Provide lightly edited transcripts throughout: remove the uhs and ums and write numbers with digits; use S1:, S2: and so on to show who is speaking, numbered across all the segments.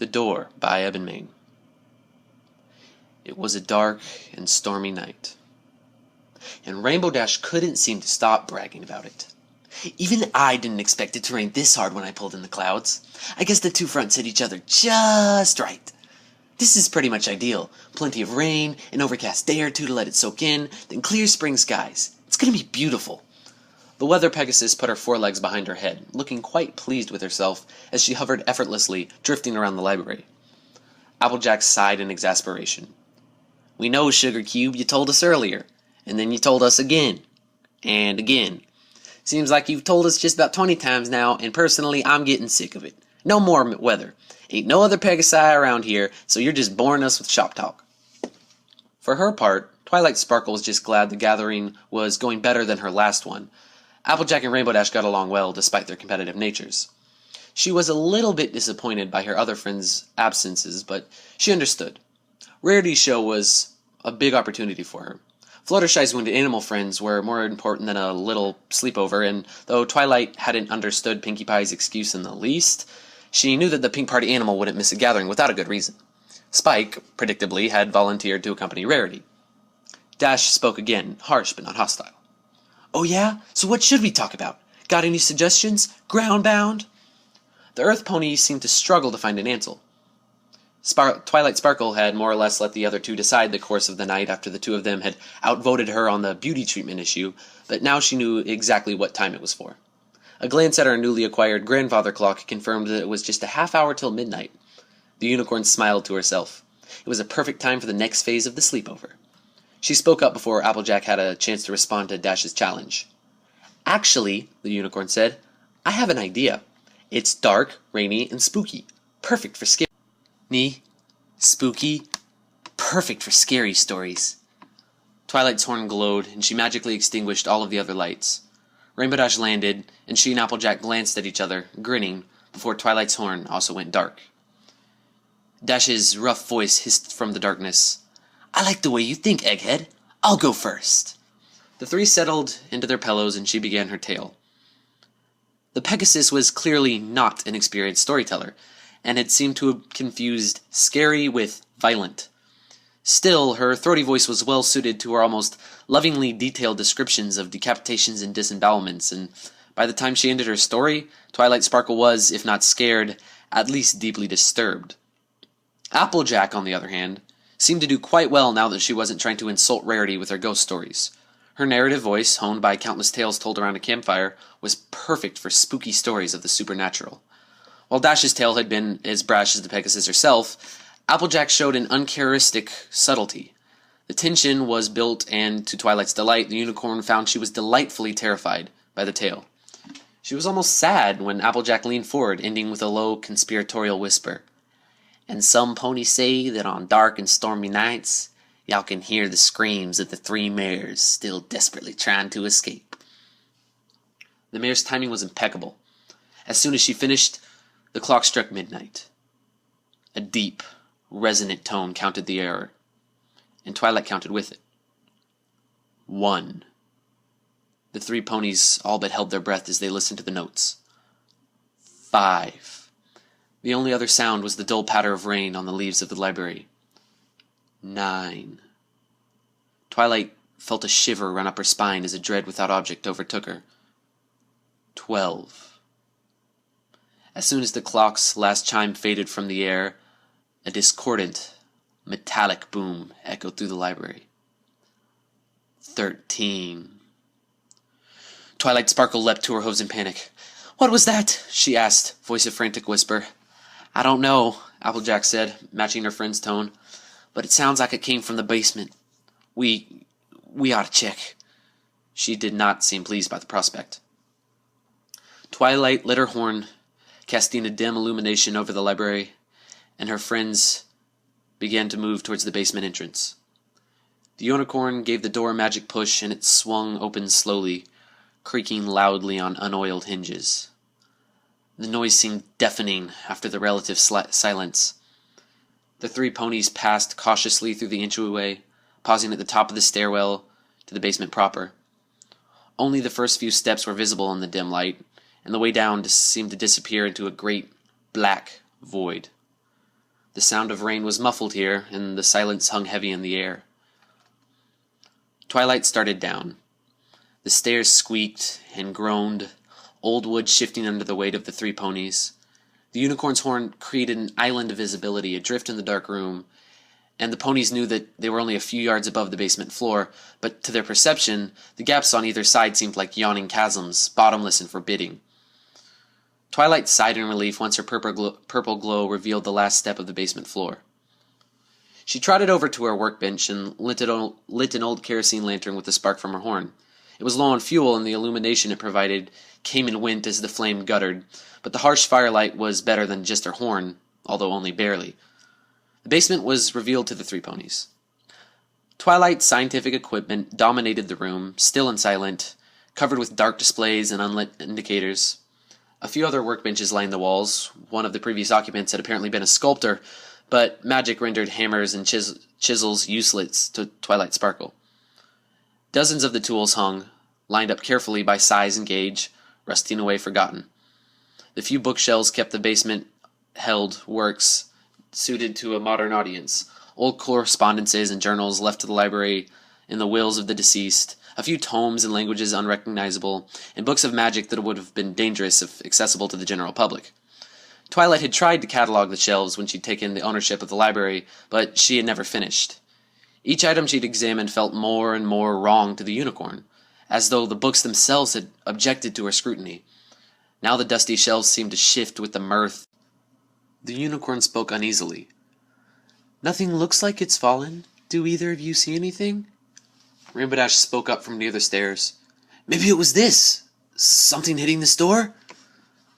S1: The Door by Eben Main. It was a dark and stormy night, and Rainbow Dash couldn't seem to stop bragging about it. Even I didn't expect it to rain this hard when I pulled in the clouds. I guess the two fronts hit each other just right. This is pretty much ideal. Plenty of rain, an overcast day or two to let it soak in, then clear spring skies. It's gonna be beautiful. The weather Pegasus put her forelegs behind her head, looking quite pleased with herself as she hovered effortlessly, drifting around the library. Applejack sighed in exasperation. "We know, Sugar Cube, you told us earlier, and then you told us again, and again. Seems like you've told us just about 20 times now, and personally, I'm getting sick of it. No more weather. Ain't no other Pegasi around here, so you're just boring us with shop talk." For her part, Twilight Sparkle was just glad the gathering was going better than her last one. Applejack and Rainbow Dash got along well, despite their competitive natures. She was a little bit disappointed by her other friends' absences, but she understood. Rarity's show was a big opportunity for her. Fluttershy's wounded animal friends were more important than a little sleepover, and though Twilight hadn't understood Pinkie Pie's excuse in the least, she knew that the Pink Party animal wouldn't miss a gathering without a good reason. Spike, predictably, had volunteered to accompany Rarity. Dash spoke again, harsh but not hostile. "Oh yeah? So what should we talk about? Got any suggestions? Groundbound?" The Earth Pony seemed to struggle to find an answer. Twilight Sparkle had more or less let the other two decide the course of the night after the two of them had outvoted her on the beauty treatment issue, but now she knew exactly what time it was for. A glance at her newly acquired grandfather clock confirmed that it was just a half hour till midnight. The unicorn smiled to herself. It was a perfect time for the next phase of the sleepover. She spoke up before Applejack had a chance to respond to Dash's challenge. "Actually," the unicorn said, "I have an idea. It's dark, rainy, and spooky. Perfect for scary. Spooky? Perfect for scary stories." Twilight's horn glowed, and she magically extinguished all of the other lights. Rainbow Dash landed, and she and Applejack glanced at each other, grinning, before Twilight's horn also went dark. Dash's rough voice hissed from the darkness. "I like the way you think, Egghead. I'll go first." The three settled into their pillows, and she began her tale. The Pegasus was clearly not an experienced storyteller, and had seemed to have confused scary with violent. Still, her throaty voice was well suited to her almost lovingly detailed descriptions of decapitations and disembowelments, and by the time she ended her story, Twilight Sparkle was, if not scared, at least deeply disturbed. Applejack, on the other hand, seemed to do quite well now that she wasn't trying to insult Rarity with her ghost stories. Her narrative voice, honed by countless tales told around a campfire, was perfect for spooky stories of the supernatural. While Dash's tale had been as brash as the Pegasus herself, Applejack showed an uncharacteristic subtlety. The tension was built, and to Twilight's delight, the unicorn found she was delightfully terrified by the tale. She was almost sad when Applejack leaned forward, ending with a low, conspiratorial whisper. "And some ponies say that on dark and stormy nights, y'all can hear the screams of the three mares still desperately trying to escape." The mare's timing was impeccable. As soon as she finished, the clock struck midnight. A deep, resonant tone counted the error, and Twilight counted with it. 1. The three ponies all but held their breath as they listened to the notes. 5. The only other sound was the dull patter of rain on the leaves of the library. 9. Twilight felt a shiver run up her spine as a dread without object overtook her. 12. As soon as the clock's last chime faded from the air, a discordant, metallic boom echoed through the library. 13. Twilight Sparkle leapt to her hose in panic. "What was that?" she asked, voice a frantic whisper. "I don't know," Applejack said, matching her friend's tone, "but it sounds like it came from the basement. We ought to check." She did not seem pleased by the prospect. Twilight lit her horn, casting a dim illumination over the library, and her friends began to move towards the basement entrance. The unicorn gave the door a magic push, and it swung open slowly, creaking loudly on unoiled hinges. The noise seemed deafening after the relative silence. The three ponies passed cautiously through the entryway, pausing at the top of the stairwell to the basement proper. Only the first few steps were visible in the dim light, and the way down seemed to disappear into a great, black void. The sound of rain was muffled here, and the silence hung heavy in the air. Twilight started down. The stairs squeaked and groaned, old wood shifting under the weight of the three ponies. The unicorn's horn created an island of visibility adrift in the dark room, and the ponies knew that they were only a few yards above the basement floor, but to their perception, the gaps on either side seemed like yawning chasms, bottomless and forbidding. Twilight sighed in relief once her purple glow revealed the last step of the basement floor. She trotted over to her workbench and lit an old kerosene lantern with the spark from her horn. It was low on fuel, and the illumination it provided came and went as the flame guttered, but the harsh firelight was better than just her horn, although only barely. The basement was revealed to the three ponies. Twilight's scientific equipment dominated the room, still and silent, covered with dark displays and unlit indicators. A few other workbenches lined the walls. One of the previous occupants had apparently been a sculptor, but magic rendered hammers and chisels useless to Twilight Sparkle. Dozens of the tools hung, lined up carefully by size and gauge, rusting away forgotten. The few bookshelves kept the basement held works suited to a modern audience, old correspondences and journals left to the library in the wills of the deceased, a few tomes in languages unrecognizable, and books of magic that would have been dangerous if accessible to the general public. Twilight had tried to catalog the shelves when she'd taken the ownership of the library, but she had never finished. Each item she'd examined felt more and more wrong to the unicorn, as though the books themselves had objected to her scrutiny. Now the dusty shelves seemed to shift with the mirth. The unicorn spoke uneasily. "Nothing looks like it's fallen. Do either of you see anything?" Rainbow Dash spoke up from near the stairs. "Maybe it was this! Something hitting this door?"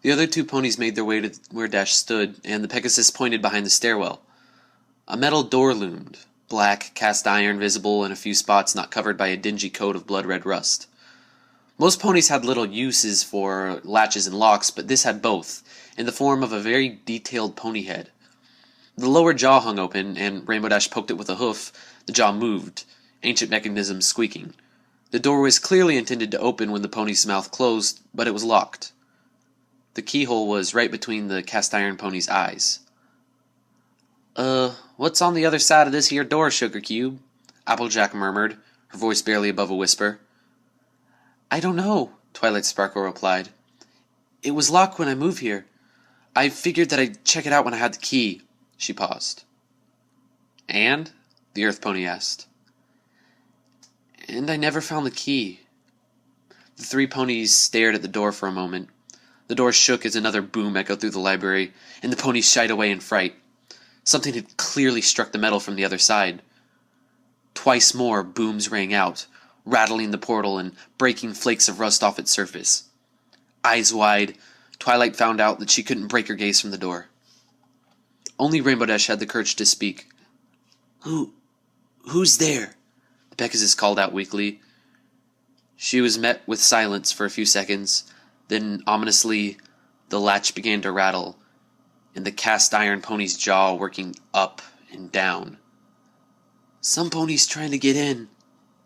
S1: The other two ponies made their way to where Dash stood, and the Pegasus pointed behind the stairwell. A metal door loomed, black, cast iron, visible in a few spots not covered by a dingy coat of blood-red rust. Most ponies had little uses for latches and locks, but this had both, in the form of a very detailed pony head. The lower jaw hung open, and Rainbow Dash poked it with a hoof. The jaw moved, ancient mechanism squeaking. The door was clearly intended to open when the pony's mouth closed, but it was locked. The keyhole was right between the cast-iron pony's eyes. What's on the other side of this here door, Sugar Cube?" Applejack murmured, her voice barely above a whisper. "I don't know," Twilight Sparkle replied. "It was locked when I moved here. I figured that I'd check it out when I had the key." She paused. "And?" the Earth Pony asked. "And I never found the key." The three ponies stared at the door for a moment. The door shook as another boom echoed through the library, and the ponies shied away in fright. Something had clearly struck the metal from the other side. Twice more booms rang out, rattling the portal and breaking flakes of rust off its surface. Eyes wide, Twilight found out that she couldn't break her gaze from the door. Only Rainbow Dash had the courage to speak. Who's there?" the Pegasus called out weakly. She was met with silence for a few seconds. Then, ominously, the latch began to rattle, and the cast-iron pony's jaw working up and down. "Some ponies trying to get in,"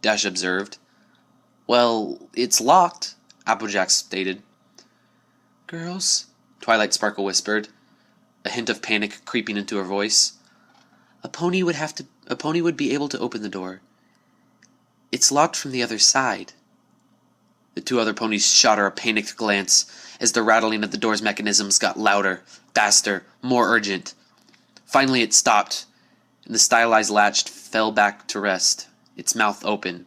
S1: Dash observed. "Well, it's locked," Applejack stated. "Girls," Twilight Sparkle whispered, a hint of panic creeping into her voice. A pony would be able to open the door. It's locked from the other side." The two other ponies shot her a panicked glance as the rattling of the door's mechanisms got louder, faster, more urgent. Finally it stopped, and the stylized latch fell back to rest, its mouth open.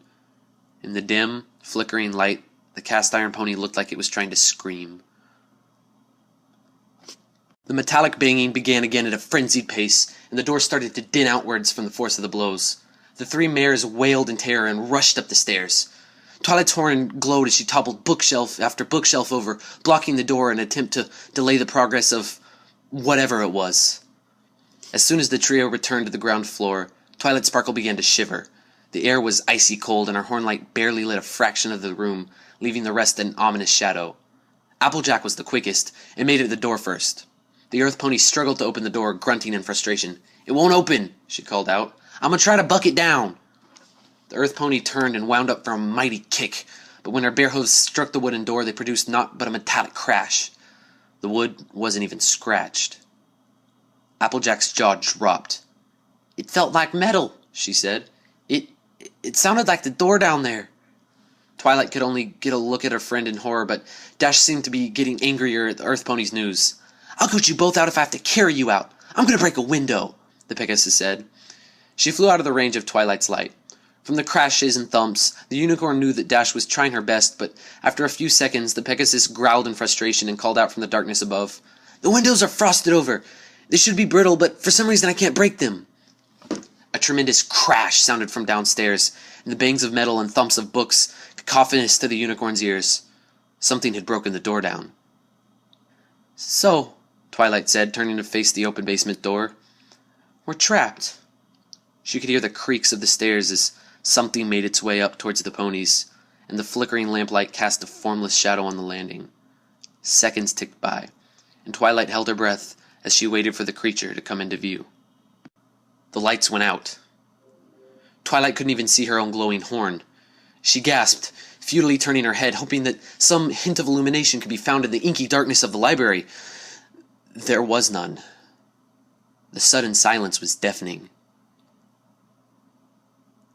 S1: In the dim, flickering light, the cast-iron pony looked like it was trying to scream. The metallic banging began again at a frenzied pace, and the door started to din outwards from the force of the blows. The three mares wailed in terror and rushed up the stairs. Twilight's horn glowed as she toppled bookshelf after bookshelf over, blocking the door in an attempt to delay the progress of whatever it was. As soon as the trio returned to the ground floor, Twilight Sparkle began to shiver. The air was icy cold, and her hornlight barely lit a fraction of the room, leaving the rest in ominous shadow. Applejack was the quickest, and made it to the door first. The Earth Pony struggled to open the door, grunting in frustration. "It won't open," she called out. "I'm gonna try to buck it down." The Earth Pony turned and wound up for a mighty kick, but when her bare hooves struck the wooden door, they produced naught but a metallic crash. The wood wasn't even scratched. Applejack's jaw dropped. "It felt like metal," she said. It it sounded like the door down there." Twilight could only get a look at her friend in horror, but Dash seemed to be getting angrier at the Earth Pony's news. "I'll coach you both out if I have to carry you out. I'm going to break a window," the Pegasus said. She flew out of the range of Twilight's light. From the crashes and thumps, the unicorn knew that Dash was trying her best, but after a few seconds, the Pegasus growled in frustration and called out from the darkness above, "The windows are frosted over. They should be brittle, but for some reason I can't break them." A tremendous crash sounded from downstairs, and the bangs of metal and thumps of books cacophonous to the unicorn's ears. Something had broken the door down. "So," Twilight said, turning to face the open basement door, "we're trapped." She could hear the creaks of the stairs as something made its way up towards the ponies, and the flickering lamplight cast a formless shadow on the landing. Seconds ticked by, and Twilight held her breath as she waited for the creature to come into view. The lights went out. Twilight couldn't even see her own glowing horn. She gasped, futilely turning her head, hoping that some hint of illumination could be found in the inky darkness of the library. There was none. The sudden silence was deafening.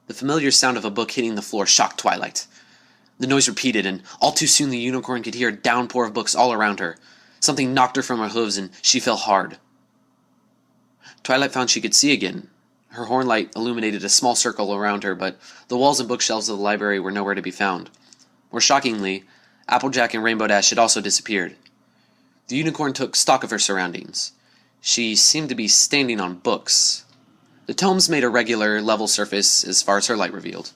S1: The familiar sound of a book hitting the floor shocked Twilight. The noise repeated, and all too soon the unicorn could hear a downpour of books all around her. Something knocked her from her hooves, and she fell hard. Twilight found she could see again. Her horn light illuminated a small circle around her, but the walls and bookshelves of the library were nowhere to be found. More shockingly, Applejack and Rainbow Dash had also disappeared. The unicorn took stock of her surroundings. She seemed to be standing on books. The tomes made a regular, level surface as far as her light revealed.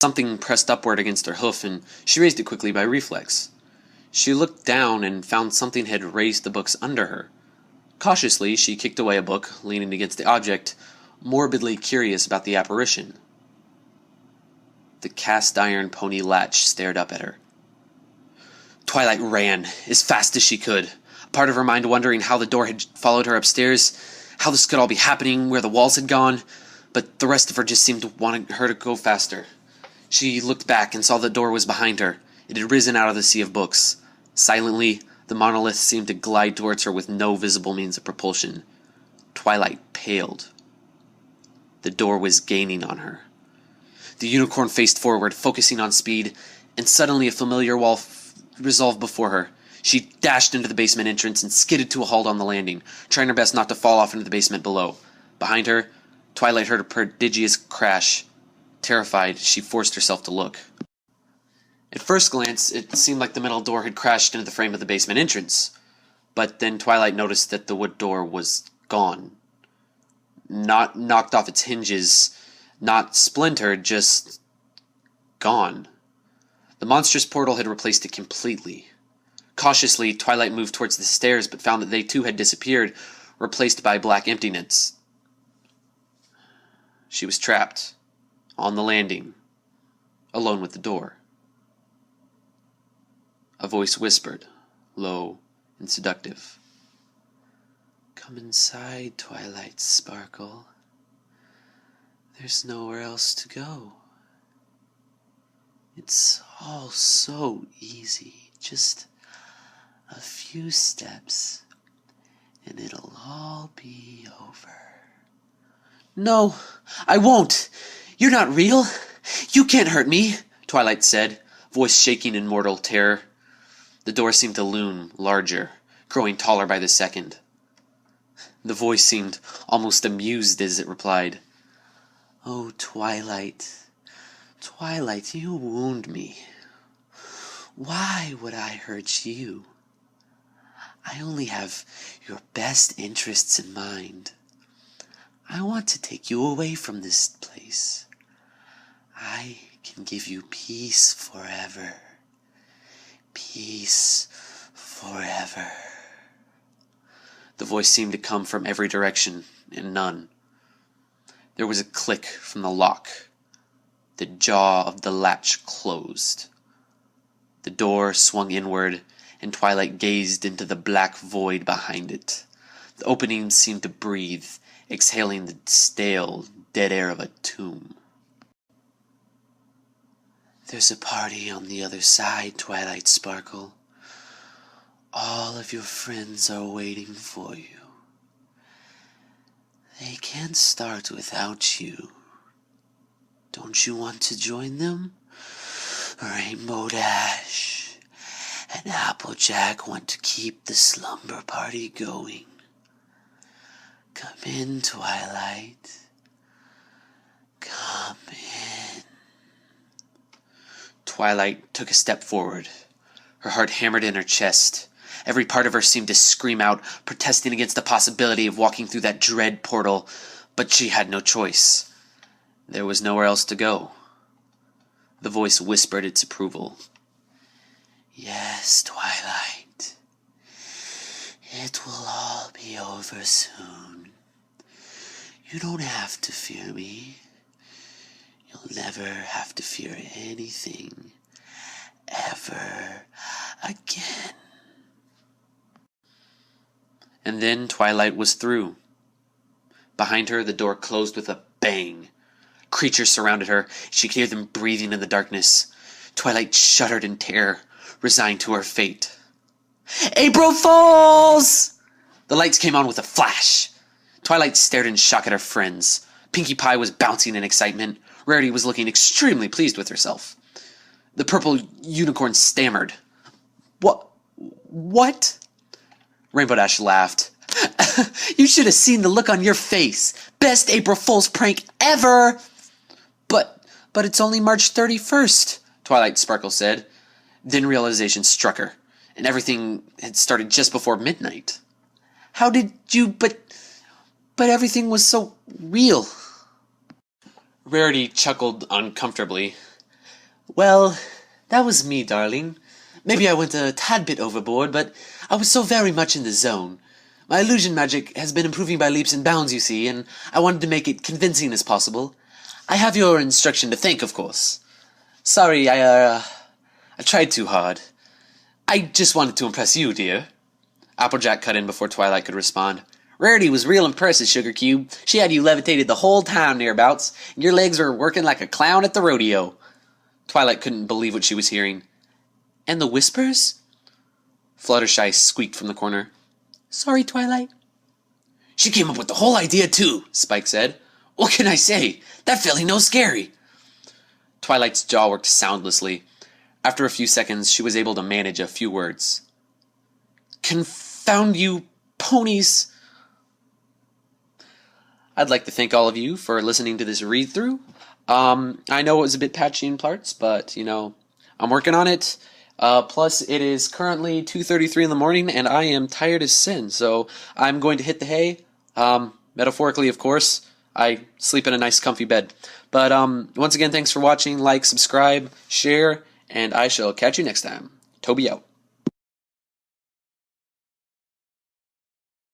S1: Something pressed upward against her hoof, and she raised it quickly by reflex. She looked down and found something had raised the books under her. Cautiously, she kicked away a book, leaning against the object, morbidly curious about the apparition. The cast-iron pony latch stared up at her. Twilight ran, as fast as she could, a part of her mind wondering how the door had followed her upstairs, how this could all be happening, where the walls had gone, but the rest of her just seemed to want her to go faster. She looked back and saw the door was behind her. It had risen out of the sea of books. Silently, the monolith seemed to glide towards her with no visible means of propulsion. Twilight paled. The door was gaining on her. The unicorn faced forward, focusing on speed, and suddenly a familiar wall resolved before her. She dashed into the basement entrance and skidded to a halt on the landing, trying her best not to fall off into the basement below. Behind her, Twilight heard a prodigious crash. Terrified, she forced herself to look. At first glance, it seemed like the metal door had crashed into the frame of the basement entrance. But then Twilight noticed that the wood door was gone. Not knocked off its hinges, not splintered, just gone. The monstrous portal had replaced it completely. Cautiously, Twilight moved towards the stairs, but found that they too had disappeared, replaced by black emptiness. She was trapped, on the landing, alone with the door. A voice whispered, low and seductive. "Come inside, Twilight Sparkle. There's nowhere else to go. It's all so easy. Just a few steps, and it'll all be over." "No, I won't! You're not real! You can't hurt me!" Twilight said, voice shaking in mortal terror. The door seemed to loom larger, growing taller by the second. The voice seemed almost amused as it replied, "Oh, Twilight, Twilight, you wound me. Why would I hurt you? I only have your best interests in mind. I want to take you away from this place. I can give you peace forever. Peace forever." The voice seemed to come from every direction, and none. There was a click from the lock. The jaw of the latch closed. The door swung inward, and Twilight gazed into the black void behind it. The opening seemed to breathe, exhaling the stale, dead air of a tomb. "There's a party on the other side, Twilight Sparkle. All of your friends are waiting for you. They can't start without you. Don't you want to join them? Rainbow Dash and Applejack want to keep the slumber party going. Come in, Twilight. Come in. Twilight took a step forward. Her heart hammered in her chest. Every part of her seemed to scream out, protesting against the possibility of walking through that dread portal, but she had no choice. There was nowhere else to go. The voice whispered its approval. Yes, Twilight. It will all be over soon. You don't have to fear me. You'll never have to fear anything ever again. And then Twilight was through. Behind her, the door closed with a bang. Creatures surrounded her. She could hear them breathing in the darkness. Twilight shuddered in terror, resigned to her fate. April Fools! The lights came on with a flash. Twilight stared in shock at her friends. Pinkie Pie was bouncing in excitement. Rarity was looking extremely pleased with herself. The purple unicorn stammered. What? Rainbow Dash laughed. You should have seen the look on your face. Best April Fool's prank ever! But it's only March 31st, Twilight Sparkle said. Then realization struck her, and everything had started just before midnight. How did you, but everything was so real. Rarity chuckled uncomfortably. Well, that was me, darling. Maybe I went a tad bit overboard, but I was so very much in the zone. My illusion magic has been improving by leaps and bounds, you see, and I wanted to make it convincing as possible. I have your instruction to thank, of course. Sorry, I tried too hard. I just wanted to impress you, dear. Applejack cut in before Twilight could respond. Rarity was real impressive, Sugar Cube. She had you levitated the whole time nearabouts, and your legs were working like a clown at the rodeo. Twilight couldn't believe what she was hearing. And the whispers? Fluttershy squeaked from the corner. Sorry, Twilight. She came up with the whole idea, too, Spike said. What can I say? That filly knows scary. Twilight's jaw worked soundlessly. After a few seconds, she was able to manage a few words. Confound you, ponies. I'd like to thank all of you for listening to this read-through. I know it was a bit patchy in parts, but, I'm working on it. Plus, it is currently 2:33 in the morning, and I am tired as sin, so I'm going to hit the hay. Metaphorically, of course. I sleep in a nice, comfy bed. But once again, thanks for watching. Like, subscribe, share, and I shall catch you next time. Toby out.